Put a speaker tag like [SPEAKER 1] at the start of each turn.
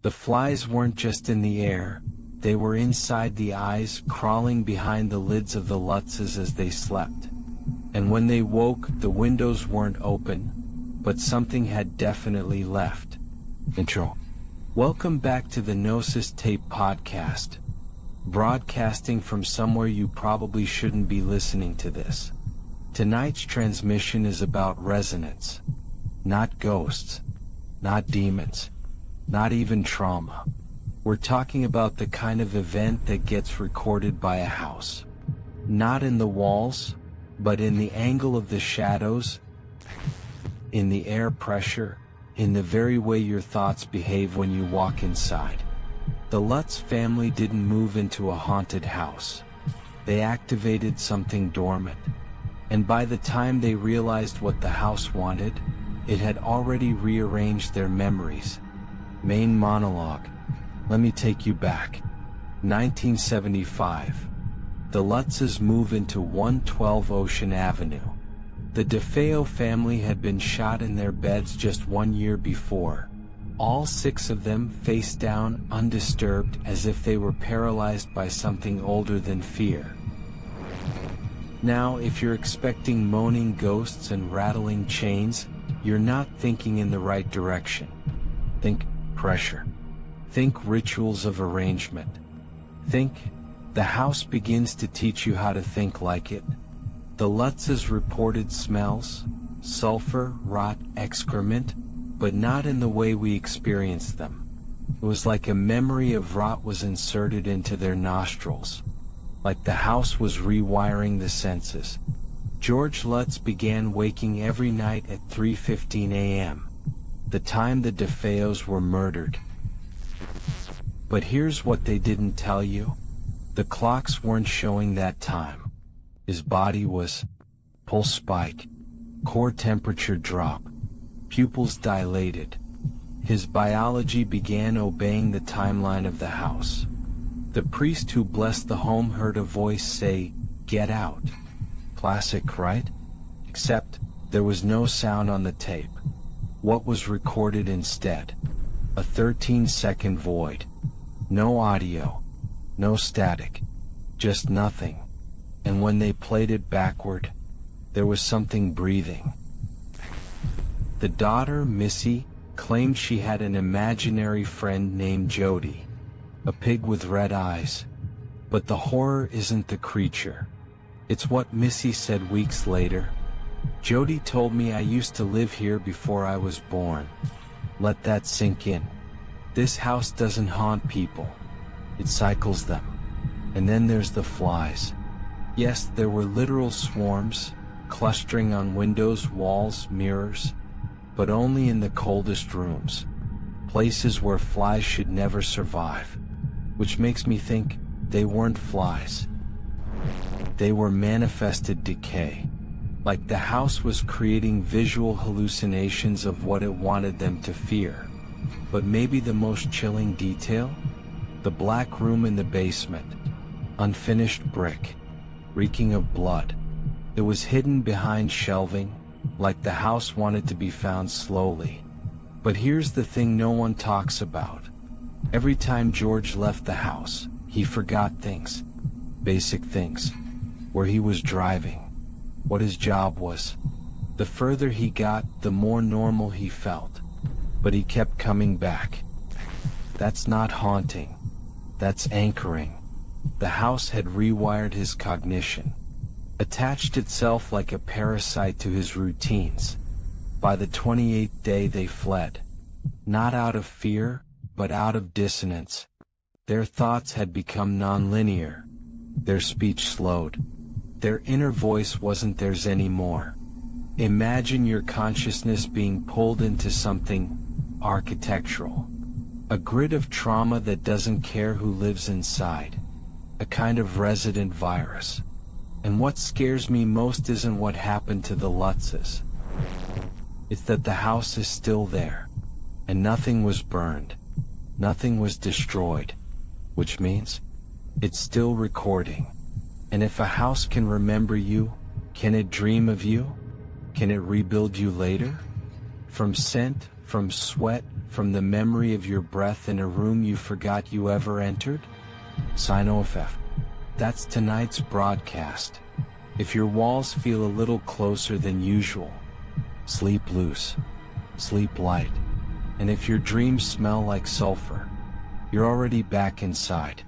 [SPEAKER 1] The flies weren't just in the air, they were inside the eyes, crawling behind the lids of the Lutzes as they slept. And when they woke, the windows weren't open, but something had definitely left. Intro. Welcome back to the KNOSIS Tape Podcast, broadcasting from somewhere you probably shouldn't be listening to this. Tonight's transmission is about resonance, not ghosts, not demons, not even trauma. We're talking about the kind of event that gets recorded by a house. Not in the walls, but in the angle of the shadows, in the air pressure, in the very way your thoughts behave when you walk inside. The Lutz family didn't move into a haunted house. They activated something dormant. And by the time they realized what the house wanted, it had already rearranged their memories. Main monologue. Let me take you back. 1975. The Lutzes move into 112 Ocean Avenue. The DeFeo family had been shot in their beds just 1 year before. All 6 of them face down, undisturbed, as if they were paralyzed by something older than fear. Now, if you're expecting moaning ghosts and rattling chains, you're not thinking in the right direction. Think pressure. Think rituals of arrangement. Think the house begins to teach you how to think like it. The Lutzes reported smells, sulfur, rot, excrement, but not in the way we experienced them. It was like a memory of rot was inserted into their nostrils. Like the house was rewiring the senses. George Lutz began waking every night at 3:15 a.m., the time the DeFeos were murdered. But here's what they didn't tell you. The clocks weren't showing that time. His body was pulse spike, core temperature drop, pupils dilated. His biology began obeying the timeline of the house. The priest who blessed the home heard a voice say, "Get out." Classic, right? Except there was no sound on the tape. What was recorded instead? A 13-second void. No audio, no static, just nothing. And when they played it backward, there was something breathing. The daughter, Missy, claimed she had an imaginary friend named Jody, a pig with red eyes. But the horror isn't the creature. It's what Missy said weeks later. Jody told me I used to live here before I was born. Let that sink in. This house doesn't haunt people. It cycles them. And then there's the flies. Yes, there were literal swarms, clustering on windows, walls, mirrors, but only in the coldest rooms. Places where flies should never survive. Which makes me think they weren't flies. They were manifested decay. Like the house was creating visual hallucinations of what it wanted them to fear. But maybe the most chilling detail? The black room in the basement. Unfinished brick. Reeking of blood. It was hidden behind shelving, like the house wanted to be found slowly. But here's the thing no one talks about. Every time George left the house, he forgot things. Basic things. Where he was driving. What his job was. The further he got, the more normal he felt. But he kept coming back. That's not haunting. That's anchoring. The house had rewired his cognition. Attached itself like a parasite to his routines. By the 28th day they fled. Not out of fear, but out of dissonance. Their thoughts had become non-linear. Their speech slowed. Their inner voice wasn't theirs anymore. Imagine your consciousness being pulled into something architectural. A grid of trauma that doesn't care who lives inside. A kind of resident virus. And what scares me most isn't what happened to the Lutzes. It's that the house is still there. And nothing was burned. Nothing was destroyed. Which means it's still recording. And if a house can remember you, can it dream of you? Can it rebuild you later? From scent, from sweat, from the memory of your breath in a room you forgot you ever entered? Sign OFF. That's tonight's broadcast. If your walls feel a little closer than usual, sleep loose, sleep light. And if your dreams smell like sulfur, you're already back inside.